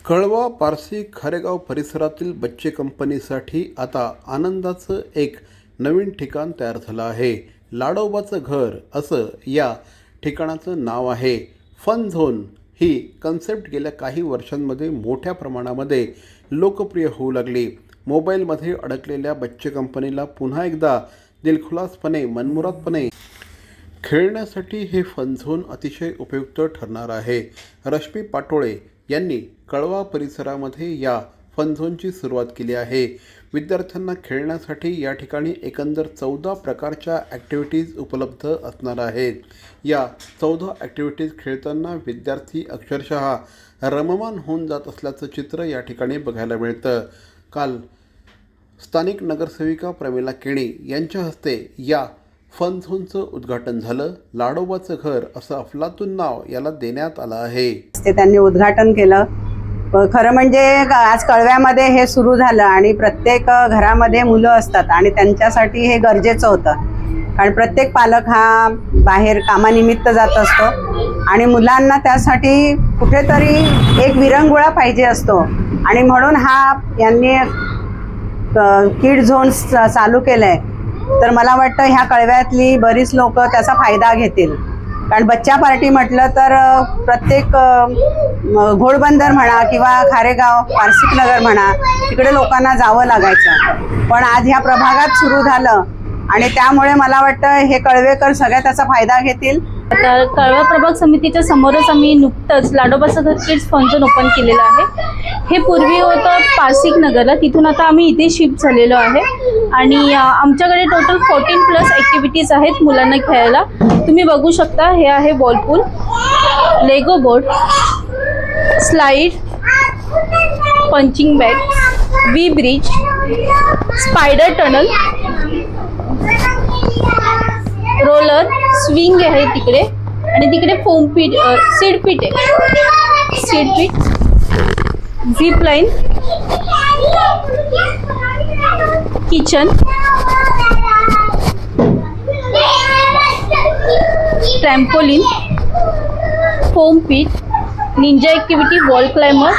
कळवा पारसी खारेगाव परिसरातील बच्चे कंपनीसाठी आता आनंदाचं एक नवीन ठिकाण तयार झालं आहे. लाडोबाचं घर असं या ठिकाणाचं नाव आहे. फन झोन ही कन्सेप्ट गेल्या काही वर्षांमध्ये मोठ्या प्रमाणामध्ये लोकप्रिय होऊ लागली. मोबाईलमध्ये अडकलेल्या बच्चे कंपनीला पुन्हा एकदा दिलखुलासपणे मनमुरादपणे खेळण्यासाठी हे फन झोन अतिशय उपयुक्त ठरणार आहे. रश्मी पाटोळे यांनी कळवा परिसरामध्ये या फन झोनची सुरुवात केली आहे. विद्यार्थ्यांना खेळण्यासाठी या ठिकाणी एकंदर 14 प्रकारच्या ॲक्टिव्हिटीज उपलब्ध असणार आहेत. या 14 ॲक्टिव्हिटीज खेळताना विद्यार्थी अक्षरशः रममाण होऊन जात असल्याचं चित्र या ठिकाणी बघायला मिळतं. काल स्थानिक नगरसेविका प्रमिला केणी यांच्या हस्ते या फन झोनचं उद्घाटन झालं. लाडोबाचं घर असं अफलातून नाव याला देण्यात आलं आहे. ते त्यांनी उद्घाटन केलं. खरं म्हणजे आज कळव्यामध्ये हे सुरू झालं आणि प्रत्येक घरामध्ये मुलं असतात आणि त्यांच्यासाठी हे गरजेचं होतं. कारण प्रत्येक पालक हा बाहेर कामानिमित्त जात असतो आणि मुलांना त्यासाठी कुठेतरी एक विरंगुळा पाहिजे असतो आणि म्हणून यांनी किड झोन चालू केलं आहे. तर मला वाटतं ह्या कळव्यातली बरीच लोक त्याचा फायदा घेतील. कारण बच्चा पार्टी म्हटलं तर प्रत्येक घोडबंदर म्हणा किंवा खारेगाव पारसिक नगर म्हणा तिकडे लोकांना जावं लागायचं. पण आज ह्या प्रभागात सुरू झालं आणि त्यामुळे मला वाटतं हे कळवेकर सगळ्या त्याचा फायदा घेतील. आता कळवा प्रभाग समितीच्या समोरच आम्ही नुकतंच लाडोबाचं घर किड्स फन झोन ओपन केलेलं आहे. हे पूर्वी होतं पारसिक नगरला, तिथून आता आम्ही इथे शिफ्ट झालेलो आहे आणि आमच्याकडे टोटल 14+ ॲक्टिव्हिटीज आहेत मुलांना खेळायला. तुम्ही बघू शकता, हे आहे ball pool, Lego board, slide, punching bag, V bridge, spider tunnel, roller, swing आहे तिकडे आणि तिकडे फोम पीट, सीड पीट आहे, seed pit, zip line, kitchen, trampoline, foam pit, ninja activity, wall climber,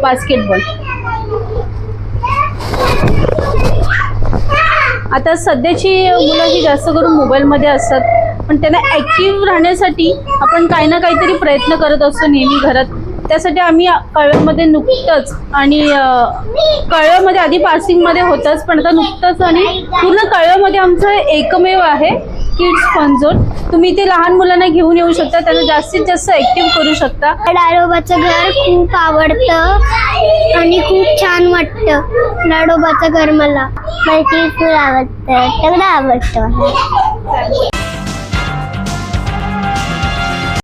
basketball. आता सध्याची मुलं ही जास्त करून मोबाईलमध्ये असतात, पण त्यांना ॲक्टिव्ह राहण्यासाठी आपण काही ना काहीतरी प्रयत्न करत असतो नेहमी घरात. त्यासाठी आम्ही कळव्यामध्ये नुकतंच आणि कळव्यामध्ये आधी पारसिंगमध्ये होतंच, पण आता नुकतंच आणि पूर्ण कळव्यामध्ये आमचं एकमेव आहे किड्स फन झोन. तुम्ही ते लहान मुलांना घेऊन येऊ शकता, त्यांना जास्तीत जास्त ॲक्टिव्ह करू शकता. लाडोबाचं घर खूप आवडतं आणि खूप छान वाटतं. लाडोबाचं घर मला खूप आवडतं, सगळं आवडतं.